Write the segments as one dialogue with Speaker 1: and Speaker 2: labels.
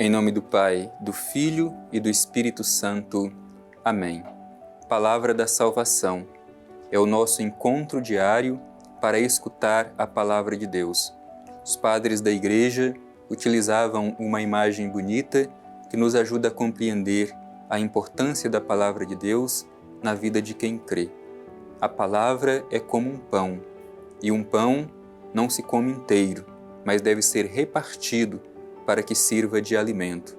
Speaker 1: Em nome do Pai, do Filho e do Espírito Santo. Amém. Palavra da salvação. É o nosso encontro diário para escutar a Palavra de Deus. Os padres da Igreja utilizavam uma imagem bonita que nos ajuda a compreender a importância da Palavra de Deus na vida de quem crê. A Palavra é como um pão, e um pão não se come inteiro, mas deve ser repartido para que sirva de alimento.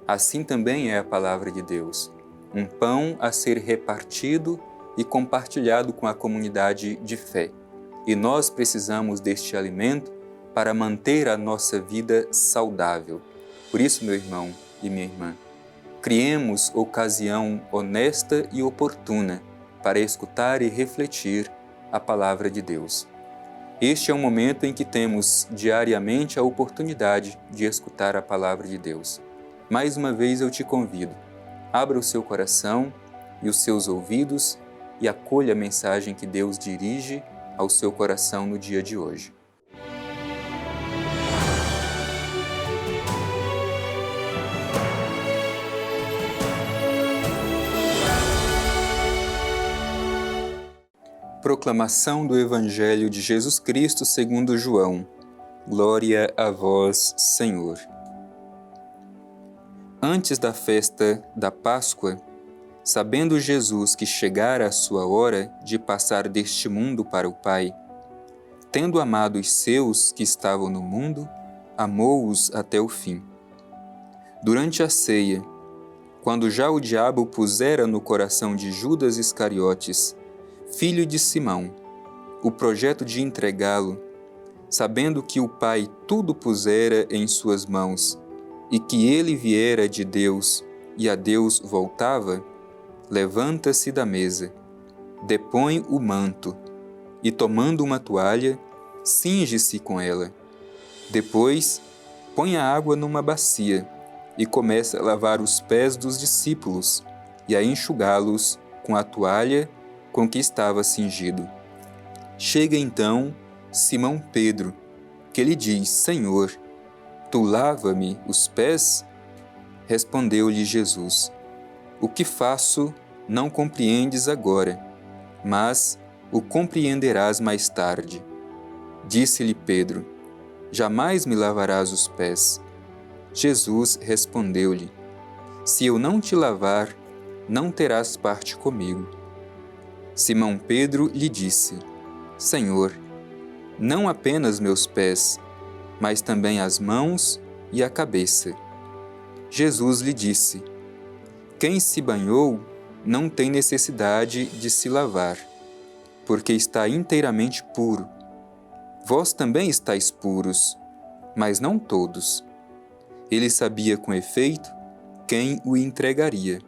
Speaker 1: Assim também é a Palavra de Deus, um pão a ser repartido e compartilhado com a comunidade de fé. E nós precisamos deste alimento para manter a nossa vida saudável. Por isso, meu irmão e minha irmã, criemos ocasião honesta e oportuna para escutar e refletir a Palavra de Deus. Este é um momento em que temos diariamente a oportunidade de escutar a Palavra de Deus. Mais uma vez eu te convido, abra o seu coração e os seus ouvidos e acolha a mensagem que Deus dirige ao seu coração no dia de hoje. Proclamação do Evangelho de Jesus Cristo segundo João. Glória a vós, Senhor. Antes da festa da Páscoa, sabendo Jesus que chegara a sua hora de passar deste mundo para o Pai, tendo amado os seus que estavam no mundo, amou-os até o fim. Durante a ceia, quando já o diabo pusera no coração de Judas Iscariotes, filho de Simão, o projeto de entregá-lo, sabendo que o Pai tudo pusera em suas mãos e que ele viera de Deus e a Deus voltava, levanta-se da mesa, depõe o manto e, tomando uma toalha, cinge-se com ela. Depois, põe a água numa bacia e começa a lavar os pés dos discípulos e a enxugá-los com a toalha com que estava cingido. Chega então Simão Pedro, que lhe diz: Senhor, tu lava-me os pés? Respondeu-lhe Jesus: O que faço não compreendes agora, mas o compreenderás mais tarde. Disse-lhe Pedro: Jamais me lavarás os pés. Jesus respondeu-lhe: Se eu não te lavar, não terás parte comigo. Simão Pedro lhe disse: Senhor, não apenas meus pés, mas também as mãos e a cabeça. Jesus lhe disse: Quem se banhou não tem necessidade de se lavar, porque está inteiramente puro. Vós também estáis puros, mas não todos. Ele sabia com efeito quem o entregaria.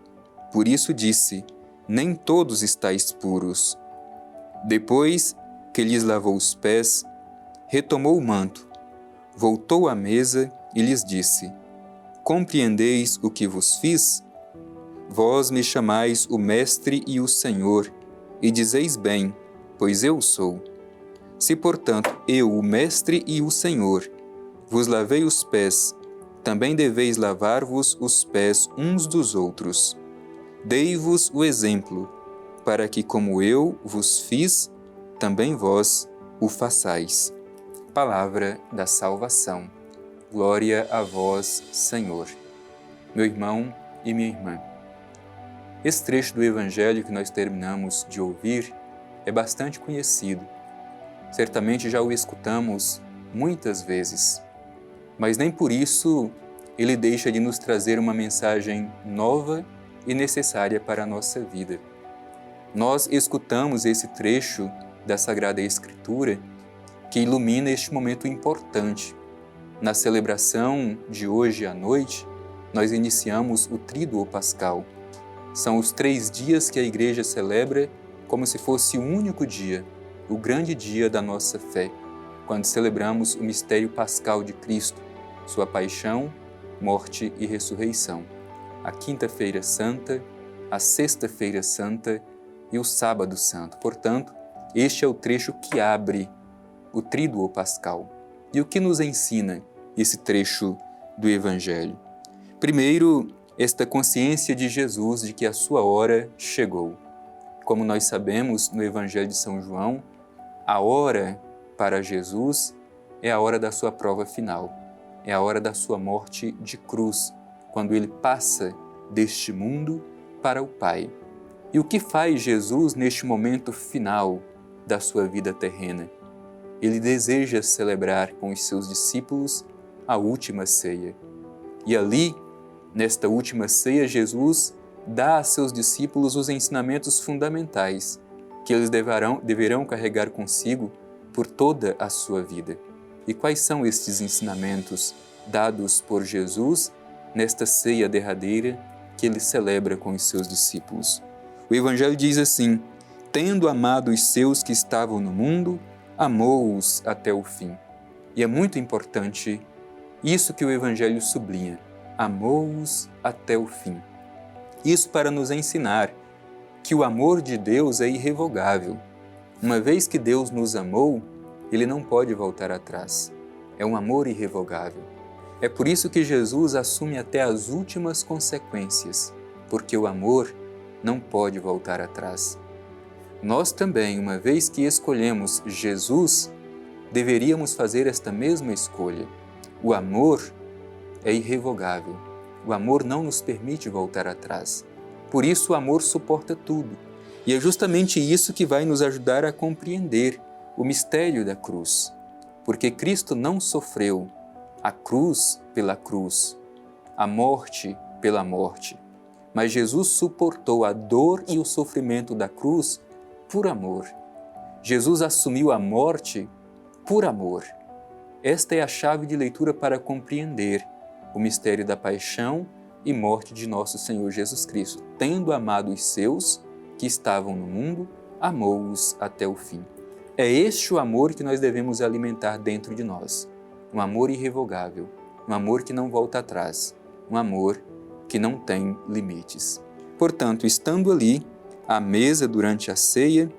Speaker 1: Por isso disse: Nem todos estáis puros. Depois que lhes lavou os pés, retomou o manto, voltou à mesa e lhes disse: Compreendeis o que vos fiz? Vós me chamais o Mestre e o Senhor, e dizeis bem, pois eu sou. Se, portanto, eu, o Mestre e o Senhor, vos lavei os pés, também deveis lavar-vos os pés uns dos outros. Dei-vos o exemplo, para que, como eu vos fiz, também vós o façais. Palavra da salvação. Glória a vós, Senhor. Meu irmão e minha irmã, esse trecho do Evangelho que nós terminamos de ouvir é bastante conhecido. Certamente já o escutamos muitas vezes, mas nem por isso ele deixa de nos trazer uma mensagem nova e necessária para a nossa vida. Nós escutamos esse trecho da Sagrada Escritura que ilumina este momento importante. Na celebração de hoje à noite, nós iniciamos o Tríduo Pascal. São os 3 dias que a Igreja celebra como se fosse o único dia, o grande dia da nossa fé, quando celebramos o mistério pascal de Cristo, sua paixão, morte e ressurreição. A Quinta-feira Santa, a Sexta-feira Santa e o Sábado Santo. Portanto, este é o trecho que abre o Tríduo Pascal. E o que nos ensina esse trecho do Evangelho? Primeiro, esta consciência de Jesus de que a sua hora chegou. Como nós sabemos no Evangelho de São João, a hora para Jesus é a hora da sua prova final, é a hora da sua morte de cruz, quando ele passa deste mundo para o Pai. E o que faz Jesus neste momento final da sua vida terrena? Ele deseja celebrar com os seus discípulos a última ceia. E ali, nesta última ceia, Jesus dá a seus discípulos os ensinamentos fundamentais que eles deverão carregar consigo por toda a sua vida. E quais são estes ensinamentos dados por Jesus nesta ceia derradeira que ele celebra com os seus discípulos? O Evangelho diz assim: tendo amado os seus que estavam no mundo, amou-os até o fim. E é muito importante isso que o Evangelho sublinha: amou-os até o fim. Isso para nos ensinar que o amor de Deus é irrevogável. Uma vez que Deus nos amou, Ele não pode voltar atrás. É um amor irrevogável. É por isso que Jesus assume até as últimas consequências, porque o amor não pode voltar atrás. Nós também, uma vez que escolhemos Jesus, deveríamos fazer esta mesma escolha. O amor é irrevogável. O amor não nos permite voltar atrás. Por isso o amor suporta tudo. E é justamente isso que vai nos ajudar a compreender o mistério da cruz. Porque Cristo não sofreu a cruz pela cruz, a morte pela morte. Mas Jesus suportou a dor e o sofrimento da cruz por amor. Jesus assumiu a morte por amor. Esta é a chave de leitura para compreender o mistério da paixão e morte de nosso Senhor Jesus Cristo. Tendo amado os seus que estavam no mundo, amou-os até o fim. É este o amor que nós devemos alimentar dentro de nós. Um amor irrevogável, um amor que não volta atrás, um amor que não tem limites. Portanto, estando ali, à mesa durante a ceia,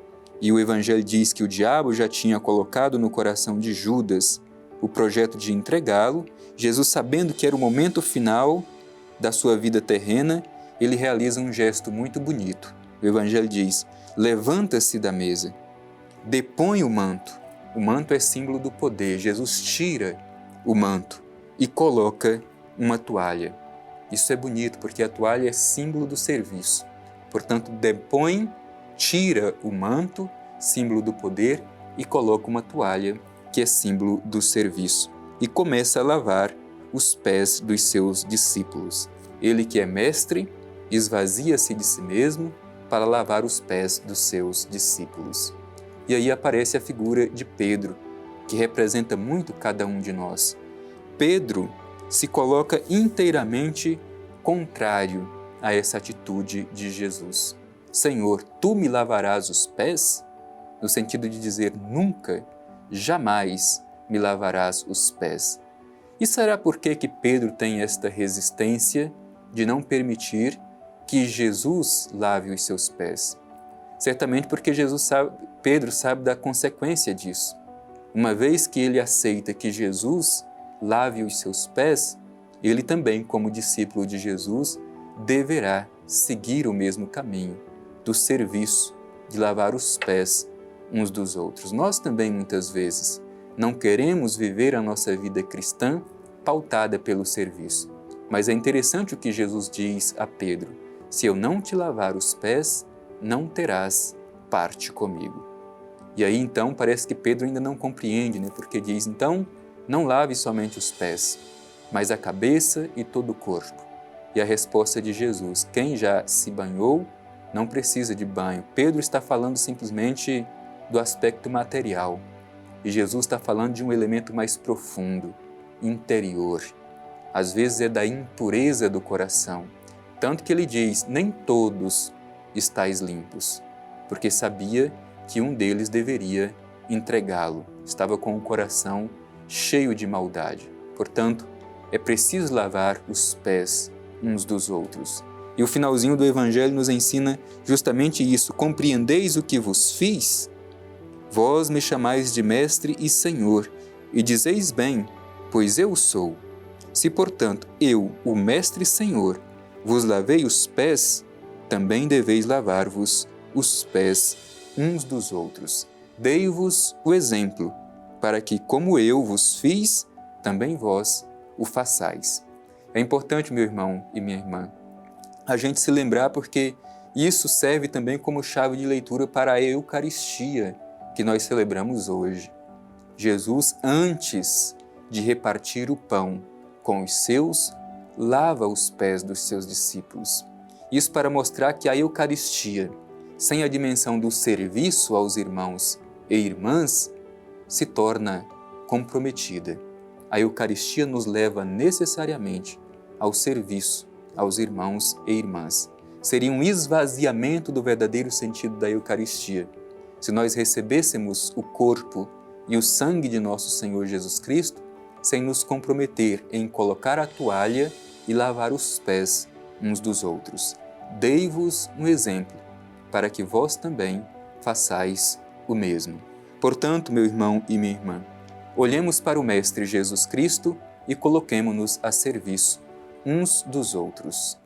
Speaker 1: e o Evangelho diz que o diabo já tinha colocado no coração de Judas o projeto de entregá-lo, Jesus, sabendo que era o momento final da sua vida terrena, ele realiza um gesto muito bonito. O Evangelho diz: levanta-se da mesa, depõe o manto. O manto é símbolo do poder. Jesus tira o manto e coloca uma toalha. Isso é bonito, porque a toalha é símbolo do serviço. Portanto, depõe, tira o manto, símbolo do poder, e coloca uma toalha, que é símbolo do serviço. E começa a lavar os pés dos seus discípulos. Ele que é mestre, esvazia-se de si mesmo para lavar os pés dos seus discípulos. E aí aparece a figura de Pedro, que representa muito cada um de nós. Pedro se coloca inteiramente contrário a essa atitude de Jesus. Senhor, tu me lavarás os pés? No sentido de dizer, nunca, jamais me lavarás os pés. E será por que Pedro tem esta resistência de não permitir que Jesus lave os seus pés? Certamente porque Pedro sabe da consequência disso. Uma vez que ele aceita que Jesus lave os seus pés, ele também, como discípulo de Jesus, deverá seguir o mesmo caminho do serviço, de lavar os pés uns dos outros. Nós também, muitas vezes, não queremos viver a nossa vida cristã pautada pelo serviço. Mas é interessante o que Jesus diz a Pedro: se eu não te lavar os pés, não terás parte comigo. E aí então parece que Pedro ainda não compreende, né? Porque diz, então, não lave somente os pés, mas a cabeça e todo o corpo. E a resposta de Jesus: quem já se banhou não precisa de banho. Pedro está falando simplesmente do aspecto material. E Jesus está falando de um elemento mais profundo, interior. Às vezes é da impureza do coração. Tanto que ele diz, nem todos estáis limpos, porque sabia que um deles deveria entregá-lo. Estava com o coração cheio de maldade. Portanto, é preciso lavar os pés uns dos outros. E o finalzinho do Evangelho nos ensina justamente isso. Compreendeis o que vos fiz? Vós me chamais de mestre e senhor, e dizeis bem, pois eu sou. Se, portanto, eu, o Mestre Senhor, vos lavei os pés, também deveis lavar-vos os pés uns dos outros. Dei-vos o exemplo, para que, como eu vos fiz, também vós o façais. É importante, meu irmão e minha irmã, a gente se lembrar, porque isso serve também como chave de leitura para a Eucaristia que nós celebramos hoje. Jesus, antes de repartir o pão com os seus, lava os pés dos seus discípulos. Isso para mostrar que a Eucaristia, sem a dimensão do serviço aos irmãos e irmãs, se torna comprometida. A Eucaristia nos leva necessariamente ao serviço aos irmãos e irmãs. Seria um esvaziamento do verdadeiro sentido da Eucaristia se nós recebêssemos o corpo e o sangue de nosso Senhor Jesus Cristo sem nos comprometer em colocar a toalha e lavar os pés uns dos outros. Dei-vos um exemplo, para que vós também façais o mesmo. Portanto, meu irmão e minha irmã, olhemos para o Mestre Jesus Cristo e coloquemo-nos a serviço uns dos outros.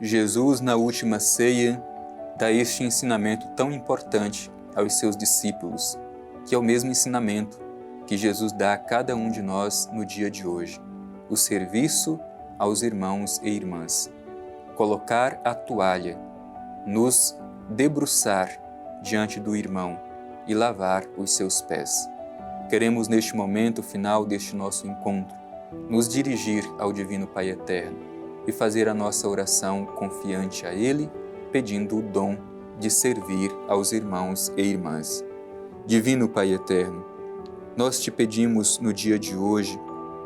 Speaker 1: Jesus, na última ceia, dá este ensinamento tão importante aos seus discípulos, que é o mesmo ensinamento que Jesus dá a cada um de nós no dia de hoje: o serviço aos irmãos e irmãs. Colocar a toalha, nos debruçar diante do irmão e lavar os seus pés. Queremos, neste momento final deste nosso encontro, nos dirigir ao Divino Pai Eterno e fazer a nossa oração confiante a Ele, pedindo o dom de servir aos irmãos e irmãs. Divino Pai Eterno, nós te pedimos no dia de hoje,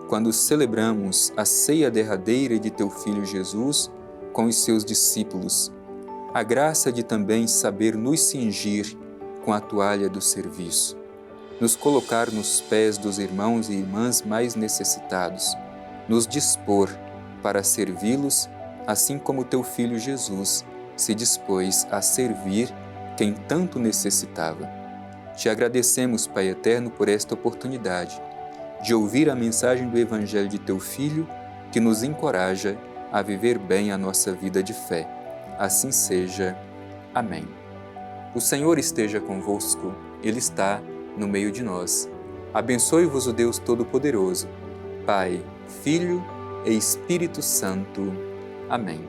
Speaker 1: quando celebramos a ceia derradeira de Teu Filho Jesus com os seus discípulos, a graça de também saber nos cingir com a toalha do serviço, nos colocar nos pés dos irmãos e irmãs mais necessitados, nos dispor para servi-los, assim como Teu Filho Jesus se dispôs a servir quem tanto necessitava. Te agradecemos, Pai Eterno, por esta oportunidade de ouvir a mensagem do Evangelho de Teu Filho, que nos encoraja a viver bem a nossa vida de fé. Assim seja. Amém. O Senhor esteja convosco, Ele está no meio de nós. Abençoe-vos o Deus Todo-Poderoso, Pai, Filho e Espírito Santo. Amém.